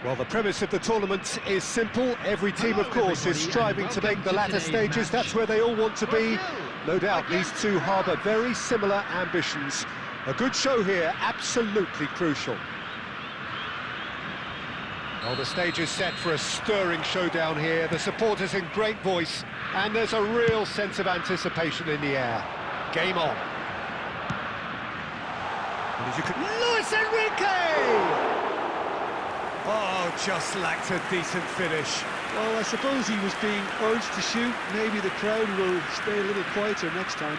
Well, the premise of the tournament is simple. Every team, of course, is striving to make the latter stages. That's where they all want to be. No doubt these two harbour very similar ambitions. A good show here, absolutely crucial. Well, the stage is set for a stirring showdown here. The supporters in great voice, and there's a real sense of anticipation in the air. Game on. And as you can... Luis Enrique! Oh, just lacked a decent finish. Well, I suppose he was being urged to shoot. Maybe the crowd will stay a little quieter next time.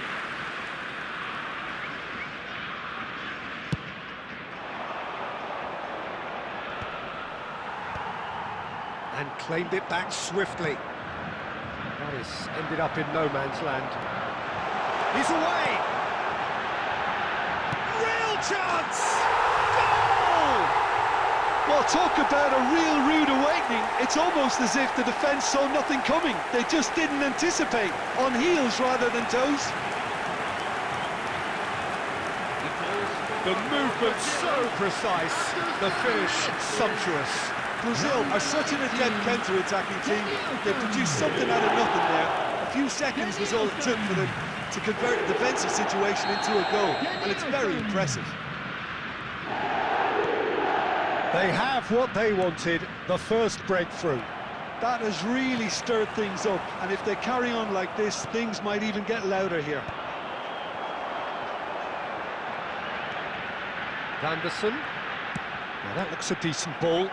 And claimed it back swiftly. That has ended up in no man's land. He's away! Real chance! Goal! Well, talk about a real rude awakening. It's almost as if the defence saw nothing coming. They just didn't anticipate, on heels rather than toes. The movement so precise, the finish sumptuous. Brazil are such an adept counter-attacking team. They produced something out of nothing there. A few seconds was all it took for them to convert a defensive situation into a goal, and it's very impressive. They have what they wanted, the first breakthrough. That has really stirred things up, and if they carry on like this, things might even get louder here. Anderson. Now that looks a decent ball.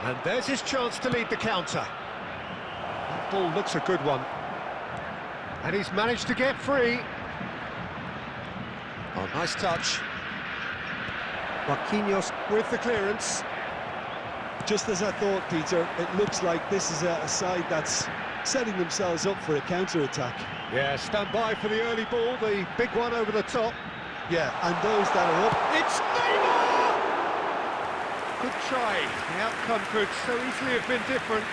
And there's his chance to lead the counter. That ball looks a good one. And he's managed to get free. Oh, nice touch. Marquinhos with the clearance. Just as I thought, Peter, it looks like this is a side that's setting themselves up for a counter-attack. Yeah, stand by for the early ball, the big one over the top. Yeah, and those that are up... It's Neymar! Good try. The outcome could so easily have been different.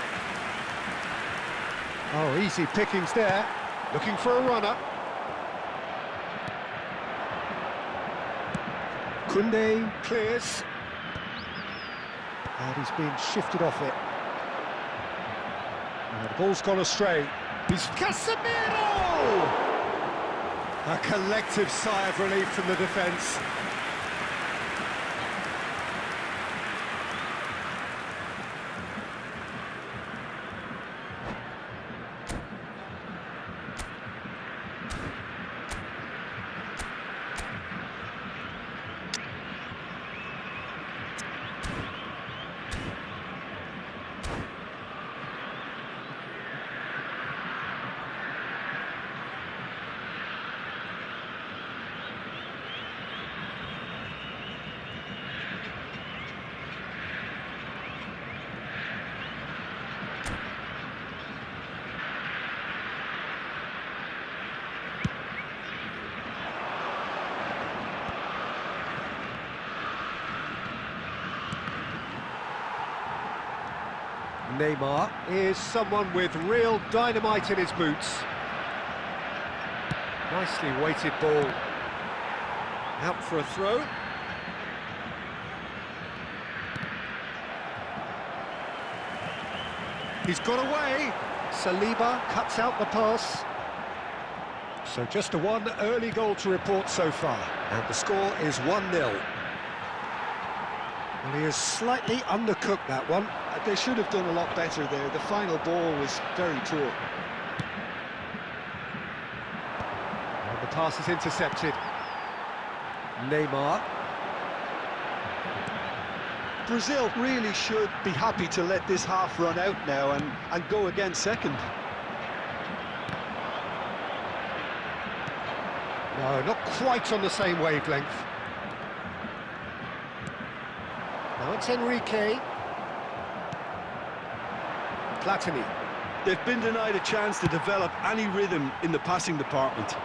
Oh, easy pickings there. Looking for a runner. Koundé clears. And he's been shifted off it. And the ball's gone astray. He's Casemiro! A collective sigh of relief from the defence. Neymar is someone with real dynamite in his boots. Nicely weighted ball. Out for a throw. He's got away. Saliba cuts out the pass. So just a one early goal to report so far. And the score is 1-0. Well, he has slightly undercooked that one. They should have done a lot better there. The final ball was very poor. And the pass is intercepted. Neymar. Brazil really should be happy to let this half run out now and go again second. No, not quite on the same wavelength. Now it's Enrique. Platini. They've been denied a chance to develop any rhythm in the passing department.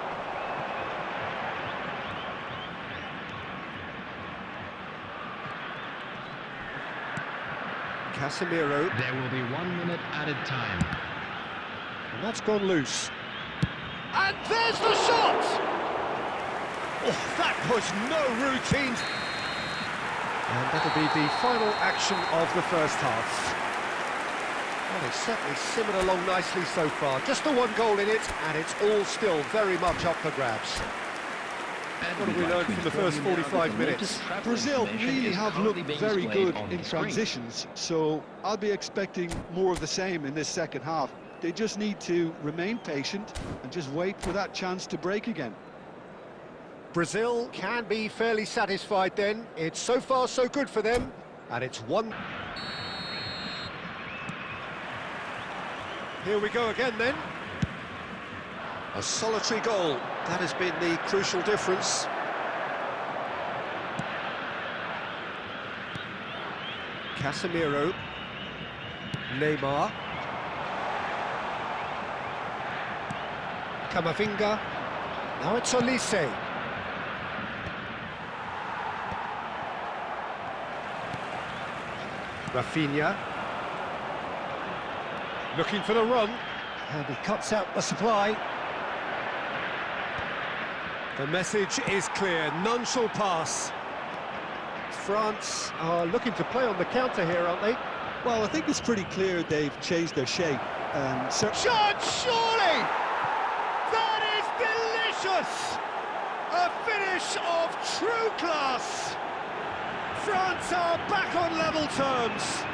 Casemiro. There will be 1 minute added time. And that's gone loose. And there's the shot! Oh, that was no routine. And that'll be the final action of the first half. Well, they've certainly simmered along nicely so far. Just the one goal in it, and it's all still very much up for grabs. What have we learned from the first 45 minutes? Brazil really have looked very good in transitions, so I'll be expecting more of the same in this second half. They just need to remain patient and just wait for that chance to break again. Brazil can be fairly satisfied then. It's so far so good for them, and it's one. Here we go again then. A solitary goal. That has been the crucial difference. Casemiro. Neymar. Camavinga. Now it's Olise. Rafinha. Looking for the run. And he cuts out the supply. The message is clear, none shall pass. France are looking to play on the counter here, aren't they? Well, I think it's pretty clear they've changed their shape. Shot, surely! That is delicious! A finish of true class! France are back on level terms.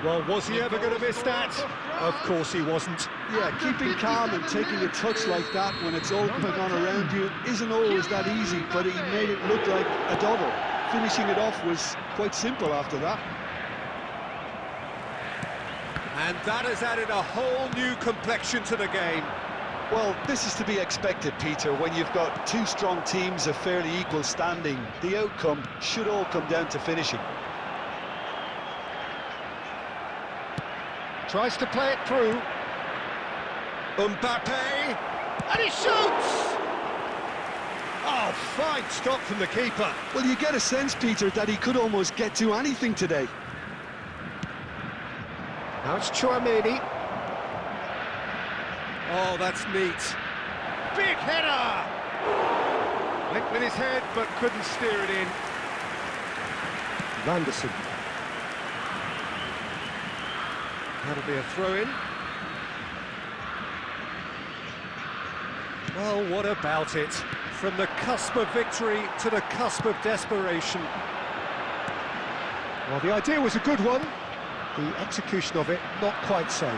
Well, was he ever going to miss that? Of course he wasn't. Yeah, keeping calm and taking a touch like that when it's all going on around you isn't always that easy, but he made it look like a double. Finishing it off was quite simple after that. And that has added a whole new complexion to the game. Well, this is to be expected, Peter. When you've got two strong teams of fairly equal standing, the outcome should all come down to finishing. Tries to play it through. Mbappe, and he shoots! Oh, fine stop from the keeper. Well, you get a sense, Peter, that he could almost get to anything today. Now it's Chouameni. Oh, that's neat. Big header! Linked with his head, but couldn't steer it in. Vanderson. That'll be a throw-in. Well, what about it? From the cusp of victory to the cusp of desperation. Well, the idea was a good one. The execution of it, not quite so.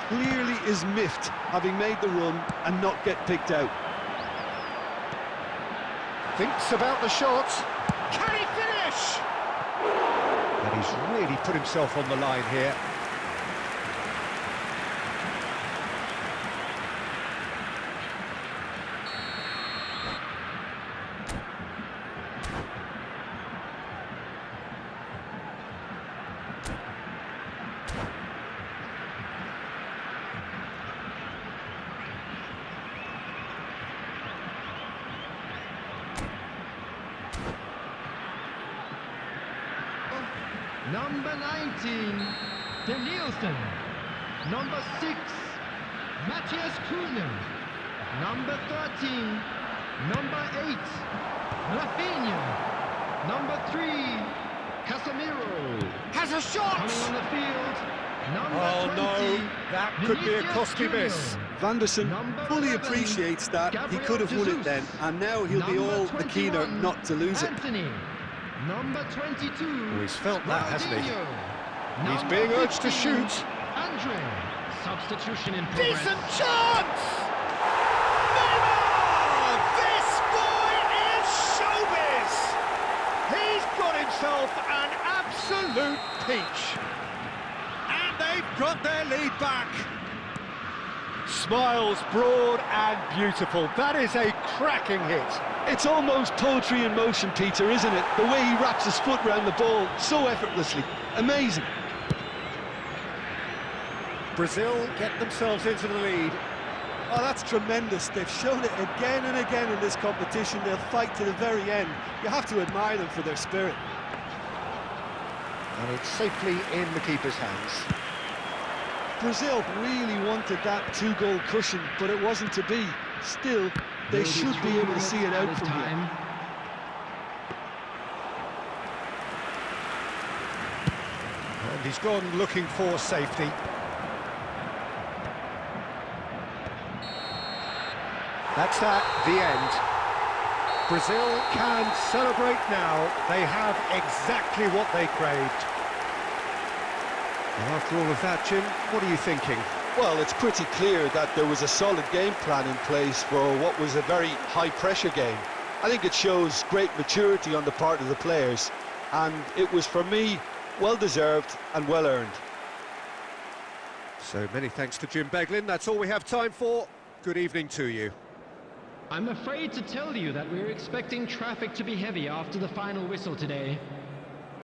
Clearly is miffed, having made the run and not get picked out. Thinks about the shot. Can he finish? And he's really put himself on the line here. Number 19, De Nielsen. Number 6, Matthias Kuhne. Number 13, number 8, Rafinha. Number 3, Casemiro. Has a shot! Coming on the field, number Oh 20, no, that could be a Vinicius costly Junior. miss. Vanderson Number fully 11, appreciates that. He could have won it Gabriel then, Jesus. and now he'll be Number all the keener 21, not to lose it. Anthony. Number 22. Oh, he's felt that, hasn't he? Ronaldinho. He's Number being urged to 15, shoot. Andre. Substitution in progress. Decent chance! Neymar! This boy is showbiz! He's got himself an absolute peach. And they've got their lead back. Smiles broad and beautiful. That is a cracking hit. It's almost poetry in motion, Peter, isn't it? The way he wraps his foot round the ball so effortlessly. Amazing. Brazil get themselves into the lead. Oh, that's tremendous. They've shown it again and again in this competition. They'll fight to the very end. You have to admire them for their spirit. And it's safely in the keeper's hands. Brazil really wanted that two-goal cushion, but it wasn't to be. Still, they should be able to see it out from here. He's gone looking for safety. That's that, the end. Brazil can celebrate now. They have exactly what they craved. And after all of that, Jim, what are you thinking? Well, it's pretty clear that there was a solid game plan in place for what was a very high-pressure game. I think it shows great maturity on the part of the players, and it was, for me, well-deserved and well-earned. So many thanks to Jim Beglin. That's all we have time for. Good evening to you. I'm afraid to tell you that we're expecting traffic to be heavy after the final whistle today.